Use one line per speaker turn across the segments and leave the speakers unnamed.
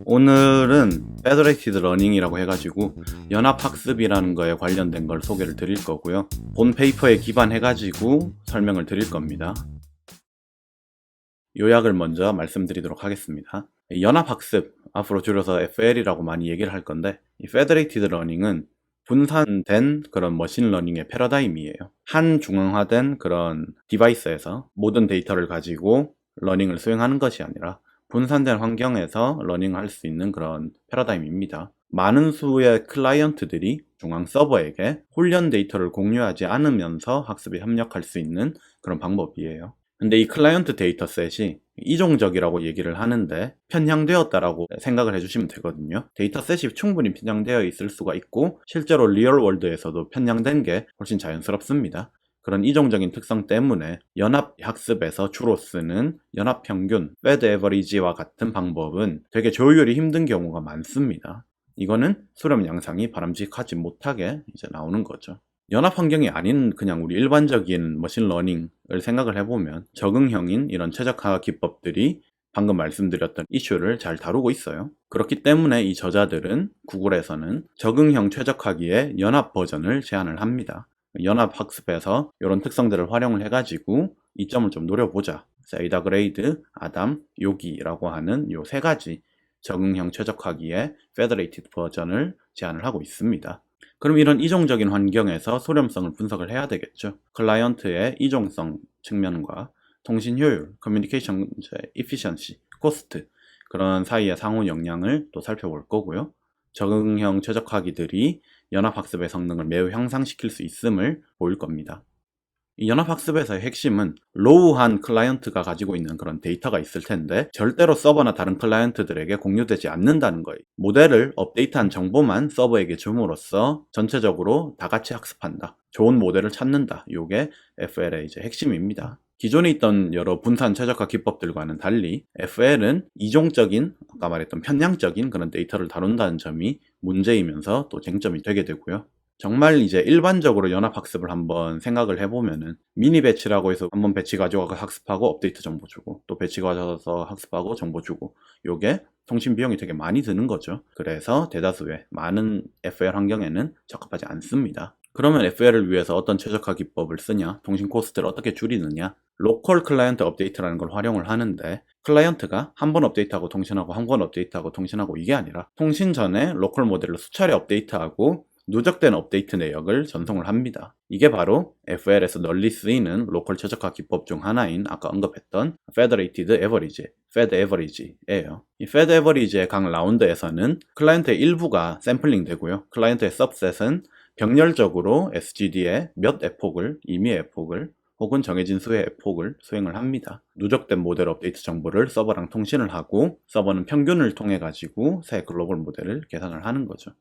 오늘은 Federated Learning이라고 해가지고 연합학습이라는 거에 관련된 걸 소개를 드릴 거고요. 본 페이퍼에 기반해가지고 설명을 드릴 겁니다. 요약을 먼저 말씀드리도록 하겠습니다. 연합학습, 앞으로 줄여서 FL이라고 많이 얘기를 할 건데, 이 Federated Learning은 분산된 그런 머신러닝의 패러다임이에요. 한 중앙화된 그런 디바이스에서 모든 데이터를 가지고 러닝을 수행하는 것이 아니라 분산된 환경에서 러닝을 할 수 있는 그런 패러다임입니다. 많은 수의 클라이언트들이 중앙 서버에게 훈련 데이터를 공유하지 않으면서 학습에 협력할 수 있는 그런 방법이에요. 근데 이 클라이언트 데이터셋이 이종적이라고 얘기를 하는데 편향되었다라고 생각을 해주시면 되거든요. 데이터셋이 충분히 편향되어 있을 수가 있고 실제로 리얼월드에서도 편향된 게 훨씬 자연스럽습니다. 그런 이종적인 특성 때문에 연합학습에서 주로 쓰는 연합평균, Fed Average와 같은 방법은 되게 조율이 힘든 경우가 많습니다. 이거는 수렴 양상이 바람직하지 못하게 이제 나오는 거죠. 연합 환경이 아닌 그냥 우리 일반적인 머신러닝을 생각을 해보면 적응형인 이런 최적화 기법들이 방금 말씀드렸던 이슈를 잘 다루고 있어요. 그렇기 때문에 이 저자들은 구글에서는 적응형 최적화기의 연합 버전을 제안을 합니다. 연합학습에서 이런 특성들을 활용을 해가지고 이점을 좀 노려보자. 세이다 그레이드, 아담, 요기라고 하는 요 세 가지 적응형 최적화기의 페더레이티드 버전을 제안을 하고 있습니다. 그럼 이런 이종적인 환경에서 소렴성을 분석을 해야 되겠죠. 클라이언트의 이종성 측면과 통신 효율, 커뮤니케이션 efficiency, 코스트 그런 사이의 상호 영향을 또 살펴볼 거고요. 적응형 최적화기들이 연합학습의 성능을 매우 향상시킬 수 있음을 보일 겁니다. 이 연합학습에서의 핵심은 로우한 클라이언트가 가지고 있는 그런 데이터가 있을 텐데 절대로 서버나 다른 클라이언트들에게 공유되지 않는다는 거예요. 모델을 업데이트한 정보만 서버에게 줌으로써 전체적으로 다 같이 학습한다. 좋은 모델을 찾는다. 이게 FL의 이제 핵심입니다. 기존에 있던 여러 분산 최적화 기법들과는 달리 FL은 이종적인, 아까 말했던 편향적인 그런 데이터를 다룬다는 점이 문제이면서 또 쟁점이 되게 되고요. 정말 이제 일반적으로 연합학습을 한번 생각을 해보면은 미니 배치라고 해서 한번 배치 가져가서 학습하고 업데이트 정보 주고 또 배치 가져가서 학습하고 정보 주고 요게 통신 비용이 되게 많이 드는 거죠. 그래서 대다수의 많은 FL 환경에는 적합하지 않습니다. 그러면 FL을 위해서 어떤 최적화 기법을 쓰냐, 통신 코스트를 어떻게 줄이느냐, 로컬 클라이언트 업데이트라는 걸 활용을 하는데 클라이언트가 한 번 업데이트하고 통신하고 한 번 업데이트하고 통신하고 이게 아니라 통신 전에 로컬 모델을 수차례 업데이트하고 누적된 업데이트 내역을 전송을 합니다. 이게 바로 FL에서 널리 쓰이는 로컬 최적화 기법 중 하나인 아까 언급했던 Federated Average, Fed Average예요. 이 Fed Average의 각 라운드에서는 클라이언트의 일부가 샘플링 되고요. 클라이언트의 सब셋은 병렬적으로 SGD의 몇 에폭을, 임의 에폭을 혹은 정해진 수의 에폭을 수행을 합니다. 누적된 모델 업데이트 정보를 서버랑 통신을 하고 서버는 평균을 통해 가지고 새 글로벌 모델을 계산을 하는 거죠.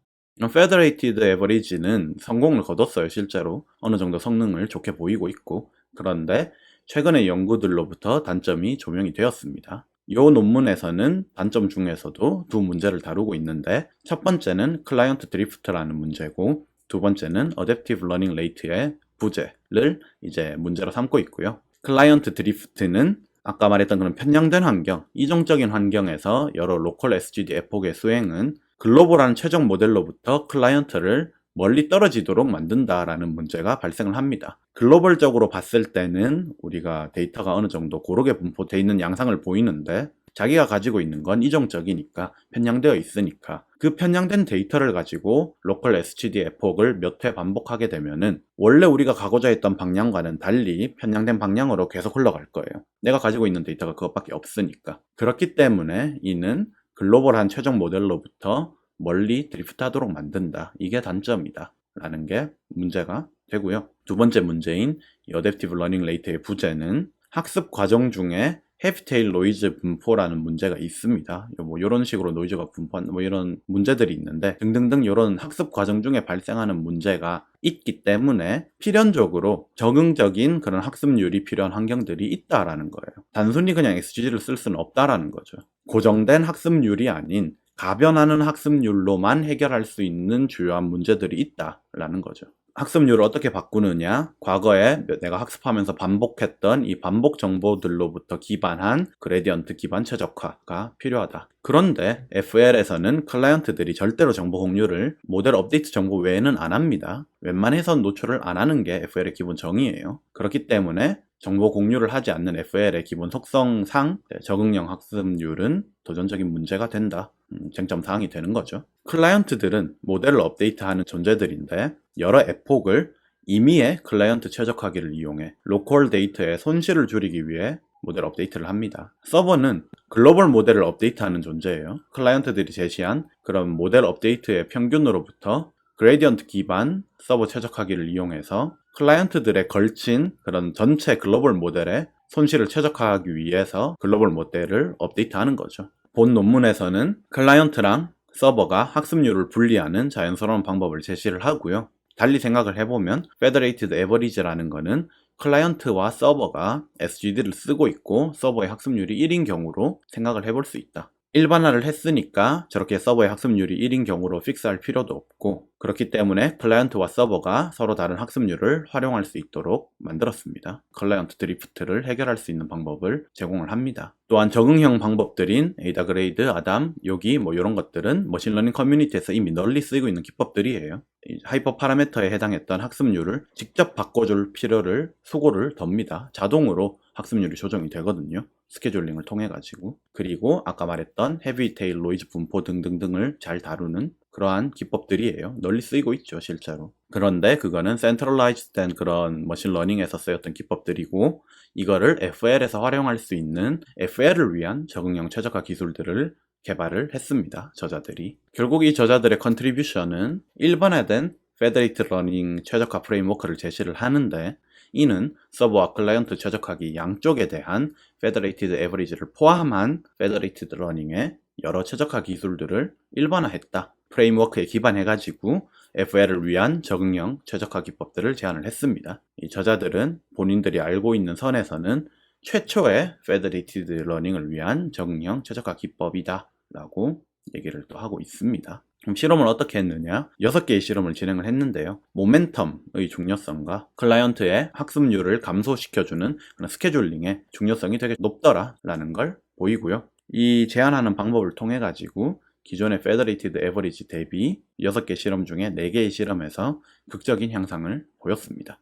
Federated Average는 성공을 거뒀어요. 실제로 어느 정도 성능을 좋게 보이고 있고 그런데 최근의 연구들로부터 단점이 조명이 되었습니다. 이 논문에서는 단점 중에서도 두 문제를 다루고 있는데 첫 번째는 클라이언트 드리프트라는 문제고 두 번째는 Adaptive Learning Rate의 부재를 이제 문제로 삼고 있고요. 클라이언트 드리프트는 아까 말했던 그런 편향된 환경, 이종적인 환경에서 여러 로컬 SGD 에폭의 수행은 글로벌한 최종 모델로부터 클라이언트를 멀리 떨어지도록 만든다라는 문제가 발생을 합니다. 글로벌적으로 봤을 때는 우리가 데이터가 어느 정도 고르게 분포되어 있는 양상을 보이는데 자기가 가지고 있는 건 이종적이니까 편향되어 있으니까 그 편향된 데이터를 가지고 로컬 SGD 에폭을 몇 회 반복하게 되면은 원래 우리가 가고자 했던 방향과는 달리 편향된 방향으로 계속 흘러갈 거예요. 내가 가지고 있는 데이터가 그것밖에 없으니까. 그렇기 때문에 이는 글로벌한 최종 모델로부터 멀리 드리프트하도록 만든다. 이게 단점이다. 라는 게 문제가 되고요. 두 번째 문제인 Adaptive Learning Rate의 부재는 학습 과정 중에 헤비테일 노이즈 분포라는 문제가 있습니다. 뭐 이런 식으로 노이즈가 분포한 뭐 이런 문제들이 있는데 등등등 이런 학습 과정 중에 발생하는 문제가 있기 때문에 필연적으로 적응적인 그런 학습률이 필요한 환경들이 있다라는 거예요. 단순히 그냥 SGD를 쓸 수는 없다라는 거죠. 고정된 학습률이 아닌 가변하는 학습률로만 해결할 수 있는 주요한 문제들이 있다라는 거죠. 학습률을 어떻게 바꾸느냐? 과거에 내가 학습하면서 반복했던 이 반복 정보들로부터 기반한 그레디언트 기반 최적화가 필요하다. 그런데 FL에서는 클라이언트들이 절대로 정보 공유를 모델 업데이트 정보 외에는 안 합니다. 웬만해선 노출을 안 하는 게 FL의 기본 정의예요. 그렇기 때문에 정보 공유를 하지 않는 FL의 기본 속성상 적응형 학습률은 도전적인 문제가 된다. 쟁점 사항이 되는 거죠. 클라이언트들은 모델을 업데이트하는 존재들인데 여러 에폭을 임의의 클라이언트 최적화기를 이용해 로컬 데이터의 손실을 줄이기 위해 모델 업데이트를 합니다. 서버는 글로벌 모델을 업데이트하는 존재예요. 클라이언트들이 제시한 그런 모델 업데이트의 평균으로부터 그레디언트 기반 서버 최적화기를 이용해서 클라이언트들의 걸친 그런 전체 글로벌 모델의 손실을 최적화하기 위해서 글로벌 모델을 업데이트하는 거죠. 본 논문에서는 클라이언트랑 서버가 학습률을 분리하는 자연스러운 방법을 제시를 하고요. 달리 생각을 해보면 Federated Average라는 거는 클라이언트와 서버가 SGD를 쓰고 있고 서버의 학습률이 1인 경우로 생각을 해볼 수 있다. 일반화를 했으니까 저렇게 서버의 학습률이 1인 경우로 픽스할 필요도 없고 그렇기 때문에 클라이언트와 서버가 서로 다른 학습률을 활용할 수 있도록 만들었습니다. 클라이언트 드리프트를 해결할 수 있는 방법을 제공을 합니다. 또한 적응형 방법들인 에이다그레이드, 아담, 요기 이런 것들은 머신러닝 커뮤니티에서 이미 널리 쓰이고 있는 기법들이에요. 하이퍼 파라미터에 해당했던 학습률을 직접 바꿔줄 필요를 수고를 덥니다. 자동으로 학습률이 조정이 되거든요. 스케줄링을 통해 가지고. 그리고 아까 말했던 헤비 테일 노이즈 분포 등등등을 잘 다루는 그러한 기법들이에요. 널리 쓰이고 있죠, 실제로. 그런데 그거는 센트럴라이즈드 된 그런 머신러닝에서 쓰였던 기법들이고 이거를 FL에서 활용할 수 있는 FL을 위한 적응형 최적화 기술들을 개발을 했습니다. 저자들이. 결국 이 저자들의 컨트리뷰션은 일반화된 페더레이티드 러닝 최적화 프레임워크를 제시를 하는데 이는 서버와 클라이언트 최적화기 양쪽에 대한 Federated Average를 포함한 Federated Learning의 여러 최적화 기술들을 일반화했다. 프레임워크에 기반해가지고 FL을 위한 적응형 최적화 기법들을 제안을 했습니다. 이 저자들은 본인들이 알고 있는 선에서는 최초의 Federated Learning을 위한 적응형 최적화 기법이다 라고 얘기를 또 하고 있습니다. 그럼 실험을 어떻게 했느냐? 6개의 실험을 진행을 했는데요. 모멘텀의 중요성과 클라이언트의 학습률을 감소시켜주는 그런 스케줄링의 중요성이 되게 높더라라는 걸 보이고요. 이 제안하는 방법을 통해 가지고 기존의 Federated Average 대비 6개 실험 중에 4개의 실험에서 극적인 향상을 보였습니다.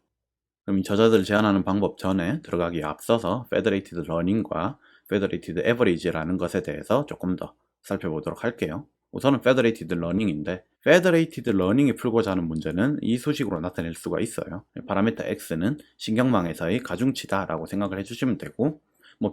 그럼 이 저자들 제안하는 방법 전에 들어가기에 앞서서 Federated Learning과 Federated Average라는 것에 대해서 조금 더 살펴보도록 할게요. 우선은 Federated Learning인데 Federated Learning이 풀고자 하는 문제는 이 수식으로 나타낼 수가 있어요. 파라미터 X는 신경망에서의 가중치다 라고 생각을 해주시면 되고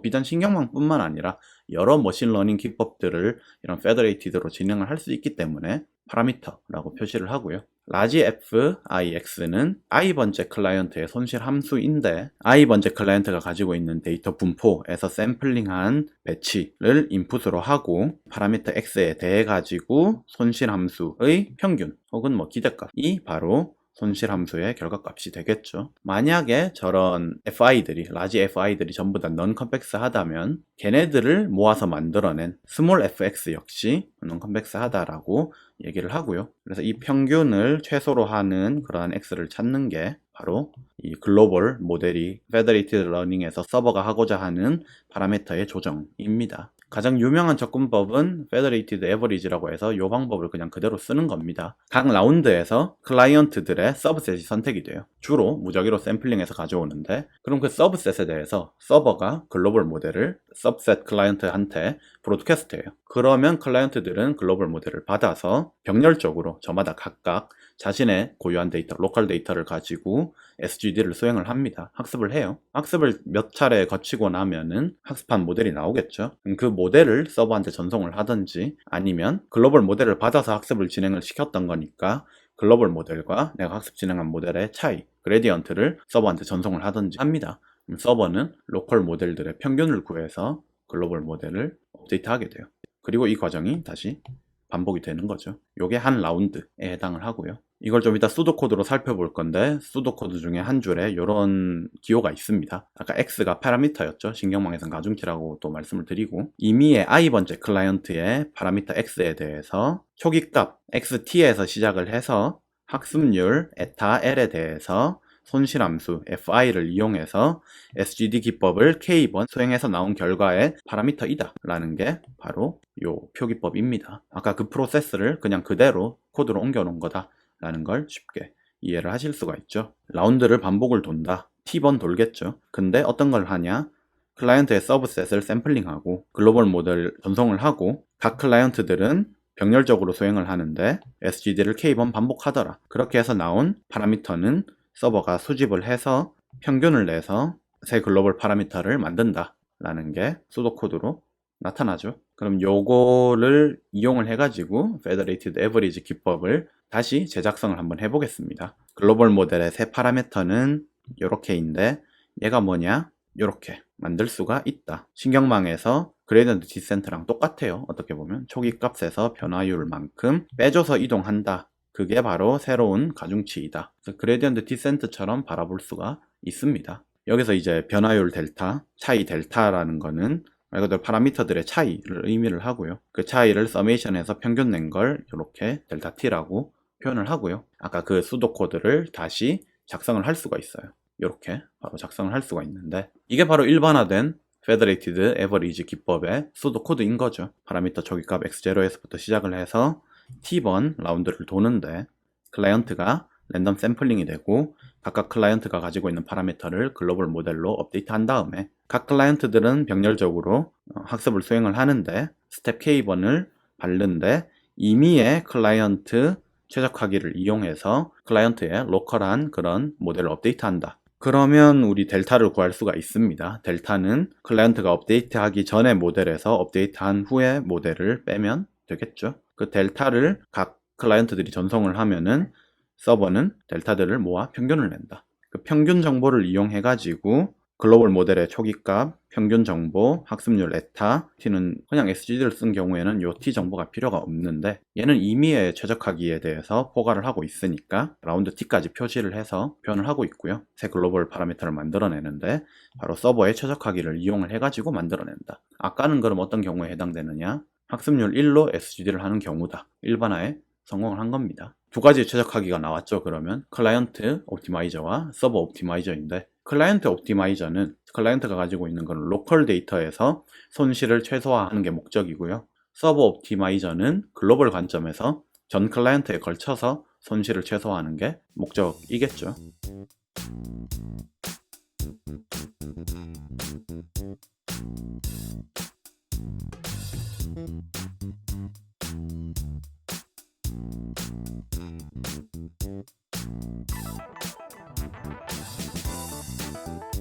비단 신경망뿐만 아니라 여러 머신러닝 기법들을 이런 Federated로 진행을 할 수 있기 때문에 파라미터라고 표시를 하고요. 라지 FIX는 i번째 클라이언트의 손실 함수인데 i번째 클라이언트가 가지고 있는 데이터 분포에서 샘플링한 배치를 인풋으로 하고 파라미터 X에 대해 가지고 손실 함수의 평균 혹은 기대값이 바로 손실 함수의 결과값이 되겠죠. 만약에 저런 FI들이, 라지 FI들이 전부 다 non-convex 하다면 걔네들을 모아서 만들어낸 small fx 역시 non-convex 하다라고 얘기를 하고요. 그래서 이 평균을 최소로 하는 그러한 x를 찾는 게 바로 이 글로벌 모델이 Federated Learning에서 서버가 하고자 하는 파라미터의 조정입니다. 가장 유명한 접근법은 Federated Average라고 해서 이 방법을 그냥 그대로 쓰는 겁니다. 각 라운드에서 클라이언트들의 서브셋이 선택이 돼요. 주로 무작위로 샘플링해서 가져오는데 그럼 그 서브셋에 대해서 서버가 글로벌 모델을 서브셋 클라이언트한테 브로드캐스트해요. 그러면 클라이언트들은 글로벌 모델을 받아서 병렬적으로 저마다 각각 자신의 고유한 데이터, 로컬 데이터를 가지고 SGD를 수행을 합니다. 학습을 해요. 학습을 몇 차례 거치고 나면은 학습한 모델이 나오겠죠. 그 모델을 서버한테 전송을 하든지 아니면 글로벌 모델을 받아서 학습을 진행을 시켰던 거니까 글로벌 모델과 내가 학습 진행한 모델의 차이, 그레디언트를 서버한테 전송을 하든지 합니다. 그럼 서버는 로컬 모델들의 평균을 구해서 글로벌 모델을 업데이트하게 돼요. 그리고 이 과정이 다시 반복이 되는 거죠. 이게 한 라운드에 해당을 하고요. 이걸 좀 이따 수도코드로 살펴볼 건데 수도코드 중에 한 줄에 이런 기호가 있습니다. 아까 X가 파라미터였죠. 신경망에선 가중치라고 또 말씀을 드리고 임의의 i번째 클라이언트의 파라미터 X에 대해서 초기값 XT에서 시작을 해서 학습률 에타 L에 대해서 손실함수 fi를 이용해서 SGD 기법을 k번 수행해서 나온 결과의 파라미터이다 라는 게 바로 요 표기법입니다. 아까 그 프로세스를 그냥 그대로 코드로 옮겨 놓은 거다 라는 걸 쉽게 이해를 하실 수가 있죠. 라운드를 반복을 돈다. t번 돌겠죠. 근데 어떤 걸 하냐? 클라이언트의 서브셋을 샘플링하고 글로벌 모델 전송을 하고 각 클라이언트들은 병렬적으로 수행을 하는데 SGD를 k번 반복하더라. 그렇게 해서 나온 파라미터는 서버가 수집을 해서 평균을 내서 새 글로벌 파라미터를 만든다 라는 게 수도 코드로 나타나죠. 그럼 요거를 이용을 해가지고 Federated Average 기법을 다시 재작성을 한번 해보겠습니다. 글로벌 모델의 새 파라미터는 요렇게인데 얘가 뭐냐? 요렇게 만들 수가 있다. 신경망에서 그레디언트 디센트랑 똑같아요. 어떻게 보면 초기 값에서 변화율만큼 빼줘서 이동한다. 그게 바로 새로운 가중치이다. 그래서 그레디언트 디센트처럼 바라볼 수가 있습니다. 여기서 이제 변화율 델타, 차이 델타라는 거는 말 그대로 파라미터들의 차이를 의미를 하고요. 그 차이를 서메이션에서 평균 낸 걸 이렇게 델타 t라고 표현을 하고요. 아까 그 수도 코드를 다시 작성을 할 수가 있어요. 이렇게 바로 작성을 할 수가 있는데 이게 바로 일반화된 Federated Average 기법의 수도 코드인 거죠. 파라미터 초기값 x0에서부터 시작을 해서 t번 라운드를 도는데 클라이언트가 랜덤 샘플링이 되고 각각 클라이언트가 가지고 있는 파라미터를 글로벌 모델로 업데이트한 다음에 각 클라이언트들은 병렬적으로 학습을 수행을 하는데 스텝 k번을 밟는데 임의의 클라이언트 최적화기를 이용해서 클라이언트의 로컬한 그런 모델을 업데이트한다. 그러면 우리 델타를 구할 수가 있습니다. 델타는 클라이언트가 업데이트하기 전에 모델에서 업데이트한 후에 모델을 빼면 되겠죠. 그 델타를 각 클라이언트들이 전송을 하면은 서버는 델타들을 모아 평균을 낸다. 그 평균 정보를 이용해 가지고 글로벌 모델의 초기값, 평균 정보, 학습률 에타, t는 그냥 SGD를 쓴 경우에는 요 t 정보가 필요가 없는데 얘는 임의의 최적화기에 대해서 포괄을 하고 있으니까 라운드 t까지 표시를 해서 표현을 하고 있고요. 새 글로벌 파라미터를 만들어내는데 바로 서버의 최적화기를 이용을 해가지고 만들어낸다. 아까는 그럼 어떤 경우에 해당되느냐? 학습률 1로 SGD를 하는 경우다. 일반화에 성공을 한 겁니다. 두 가지 최적화기가 나왔죠. 그러면 클라이언트 옵티마이저와 서버 옵티마이저인데 클라이언트 옵티마이저는 클라이언트가 가지고 있는 건 로컬 데이터에서 손실을 최소화하는 게 목적이고요. 서버 옵티마이저는 글로벌 관점에서 전 클라이언트에 걸쳐서 손실을 최소화하는 게 목적이겠죠.